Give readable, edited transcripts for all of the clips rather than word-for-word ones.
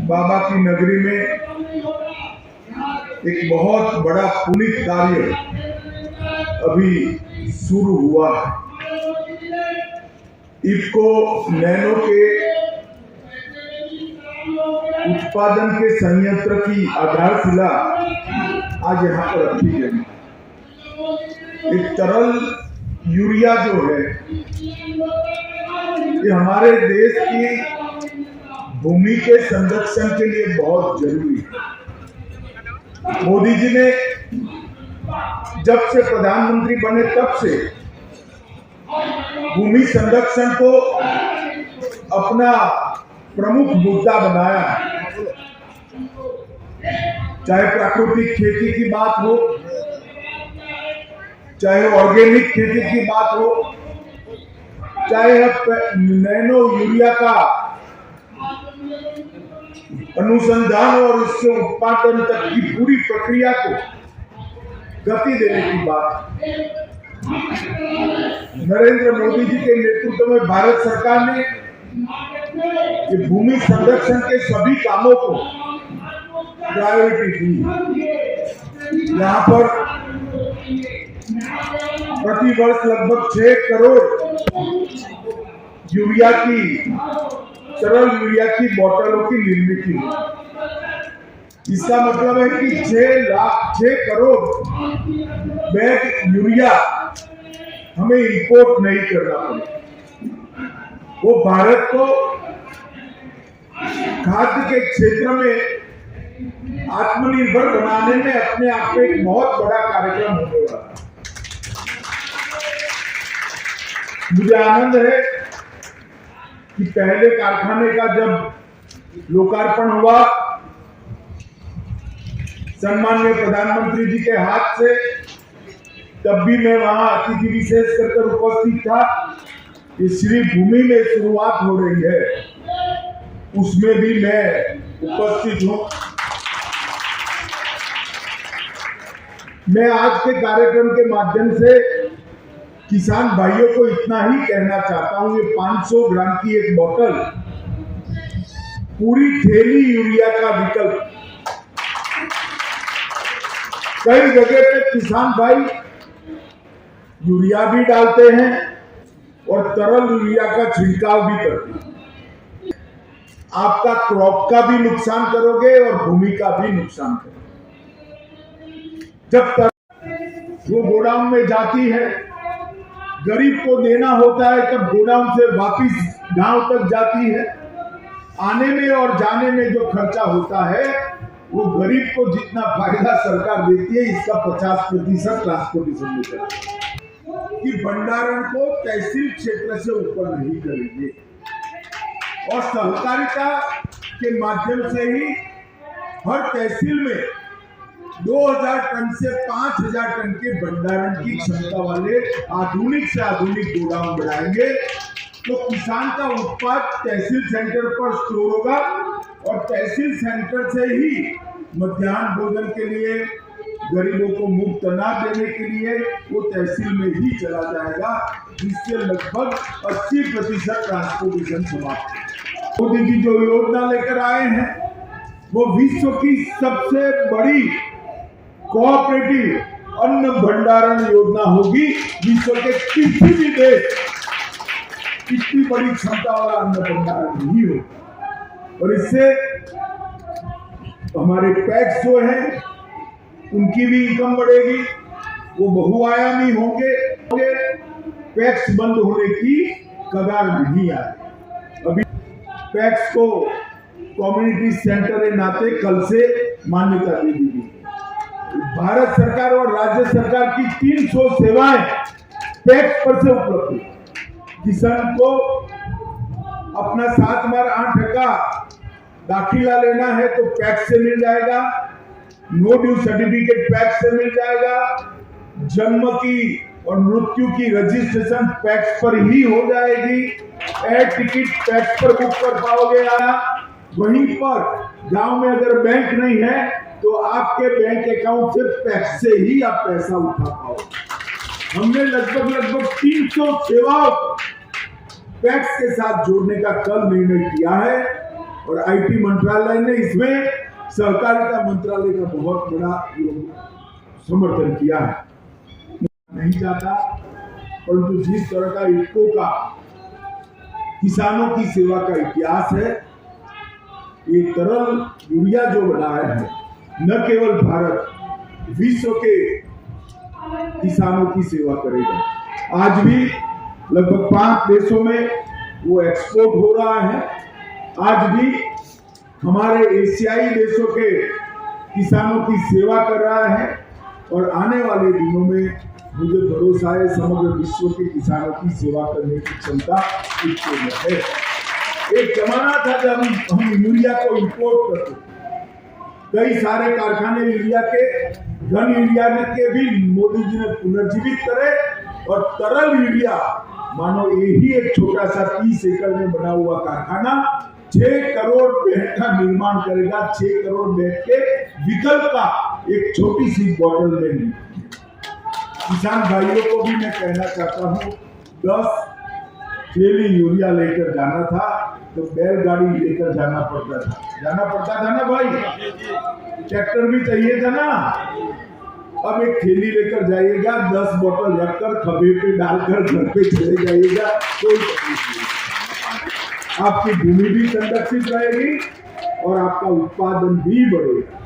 बाबा की नगरी में एक बहुत बड़ा पुनीत कार्य अभी शुरू हुआ है। इफको नैनो के उत्पादन के संयंत्र की आधारशिला आज यहाँ पर रखी गई। एक तरल यूरिया जो है ये हमारे देश की भूमि के संरक्षण के लिए बहुत जरूरी है। मोदी जी ने जब से प्रधानमंत्री बने तब से भूमि संरक्षण को अपना प्रमुख मुद्दा बनाया है। चाहे प्राकृतिक खेती की बात हो, चाहे ऑर्गेनिक खेती की बात हो, चाहे नैनो यूरिया का अनुसंधान और उसके उत्पादन तक की पूरी प्रक्रिया को गति देने की बात। नरेंद्र मोदी जी के नेतृत्व में भारत सरकार ने ये भूमि संरक्षण के सभी कामों को प्रायोरिटी दी। यहाँ पर प्रति वर्ष लगभग 6 करोड़ तरल यूरिया की बोतलों की निर्मित हुई। इसका मतलब है कि 6 करोड़ बैग यूरिया हमें इंपोर्ट नहीं करना पड़ेगा। वो भारत को खाद्य के क्षेत्र में आत्मनिर्भर बनाने में अपने आप में एक बहुत बड़ा कार्यक्रम होने वाला है। मुझे आनंद है कि पहले कारखाने का जब लोकार्पण हुआ सम्माननीय प्रधानमंत्री जी के हाथ से, तब भी मैं वहां अतिथि विशेष कर उपस्थित था। ये श्री भूमि में शुरुआत हो रही है, उसमें भी मैं उपस्थित हूं। मैं आज के कार्यक्रम के माध्यम से किसान भाइयों को इतना ही कहना चाहता हूं, ये 500 ग्राम की एक बोतल पूरी थैली यूरिया का विकल्प। कई जगह पे किसान भाई यूरिया भी डालते हैं और तरल यूरिया का छिड़काव भी करते हैं। आपका क्रॉप का भी नुकसान करोगे और भूमि का भी नुकसान करोगे। जब तक वो गोडाउन में जाती है, गरीब को देना होता है, तब गोडाउन से वापिस गांव तक जाती है। आने में और जाने में जो खर्चा होता है वो गरीब को जितना फायदा सरकार देती है, इसका 50% ट्रांसपोर्टेशन में जाता है। कि भंडारण को तहसील क्षेत्र से ऊपर नहीं करेंगे और सहकारिता के माध्यम से ही हर तहसील में 2000 टन से 5000 टन के भंडारण की क्षमता वाले आधुनिक से आधुनिक गोदाम बनाएंगे। तो किसान का उत्पाद तहसील सेंटर पर स्टोर होगा और तहसील सेंटर से ही मध्याह्न भोजन के लिए, गरीबों को मुफ्त अनाज देने के लिए वो तहसील में ही चला जाएगा, जिससे लगभग 80% ट्रांसपोर्टेशन समाप्त। मोदी जी जो योजना लेकर आए हैं वो विश्व की सबसे बड़ी कोऑपरेटिव अन्न भंडारण योजना होगी। विश्व के किसी भी देश इतनी बड़ी क्षमता वाला अन्न भंडारण नहीं होगा। और इससे हमारे पैक्स जो है उनकी भी इनकम बढ़ेगी, वो बहुआयामी होंगे। पैक्स बंद होने की कगार नहीं आए। अभी पैक्स को कम्युनिटी सेंटर के नाते कल से मान्यता दे दी गई। भारत सरकार और राज्य सरकार की 300 सेवाएं पैक्स पर से उपलब्ध है। किसान को अपना 7 बार 8 का दाखिला लेना है तो पैक्स से मिल जाएगा, नो ड्यू सर्टिफिकेट पैक्स से मिल जाएगा, जन्म की और मृत्यु की रजिस्ट्रेशन पैक्स पर ही हो जाएगी, एयर टिकट पैक्स पर बुक कर पाओगे। वहीं पर गांव में अगर बैंक नहीं है तो आपके बैंक अकाउंट से पैक्स से ही आप पैसा उठा पाओगे। हमने लगभग 300 सेवाओं पैक्स के साथ जोड़ने का कल निर्णय किया है और आईटी मंत्रालय ने इसमें सहकारिता मंत्रालय का बहुत बड़ा समर्थन किया है। नहीं चाहता, परंतु जिस तरह का इफ्को का किसानों की सेवा का इतिहास है, ये तरल यूरिया जो बनाया है, न केवल भारत, विश्व के किसानों की सेवा करेगा। आज भी लगभग 5 देशों में वो एक्सपोर्ट हो रहा है। आज भी हमारे एशियाई देशों के किसानों की सेवा कर रहा है और आने वाले दिनों में मुझे भरोसा है समग्र विश्व के किसानों की सेवा करने की क्षमता इसको में है। एक जमाना था जब हम यूरिया को इंपोर्ट करते, कई सारे कारखाने यूरिया के, घन यूरिया के भी मोदी जी ने पुनर्जीवित करे और तरल यूरिया, मानो यही एक छोटा सा 30 एकड़ में बना हुआ कारखाना 6 करोड़ बेड का निर्माण करेगा। 6 करोड़ बेड के विकल्प का एक छोटी सी बॉटल में। किसान भाइयों को भी मैं कहना चाहता हूँ, 10 थैली यूरिया लेकर जाना था तो बैलगाड़ी लेकर जाना पड़ता था ना भाई, ट्रैक्टर भी चाहिए था ना। अब एक थैली लेकर जाइएगा, 10 बोतल रखकर खभे पे डालकर घर पे चले जाइएगा, कोई तकलीफ नहीं। आपकी भूमि भी संरक्षित रहेगी और आपका उत्पादन भी बढ़ेगा।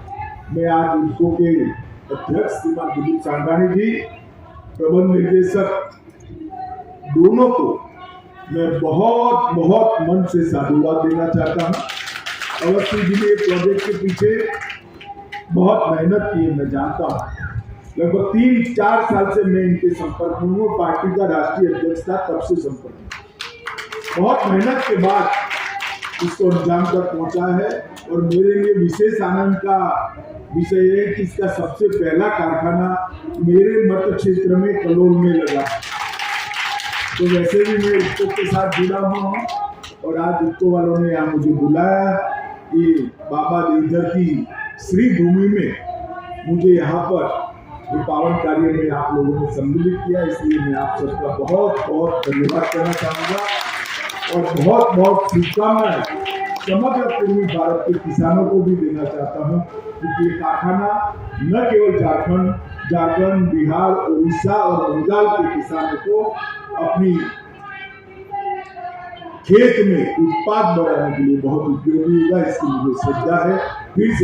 मैं आज उसको के अध्यक्ष श्रीमान दिलीप सांघानी जी, प्रबंध निदेशक, दोनों को मैं बहुत बहुत मन से साधुवाद देना चाहता हूँ। अवस्थी जी ने प्रोजेक्ट के पीछे बहुत मेहनत की है, मैं जानता हूँ। लगभग 3-4 साल से मैं इनके संपर्क में हूँ, पार्टी का राष्ट्रीय अध्यक्ष था तब से संपर्क में। बहुत मेहनत के बाद इसको अंजाम तक पहुँचा है और मेरे लिए विशेष आनंद का विषय है कि इसका सबसे पहला कारखाना मेरे मत क्षेत्र में कलोल में लगा। तो वैसे भी मैं इफ्को के साथ जुड़ा हुआ हूँ और आज इफ्को वालों ने यहाँ मुझे बुलाया कि बाबा देवधर की श्री भूमि में मुझे यहाँ पर ये पावन कार्य में आप लोगों ने सम्मिलित किया, इसलिए मैं आप सबका बहुत बहुत धन्यवाद करना चाहूँगा और बहुत बहुत शुभकामनाएं समग्र पूर्वी भारत के किसानों को भी देना चाहता हूँ, क्योंकि ये कारखाना न केवल झारखंड, बिहार, उड़ीसा और बंगाल के किसानों को अपनी खेत में उत्पाद बढ़ाने के लिए बहुत उपयोगी होगा, इसकी मुझे श्रद्धा है। फिर से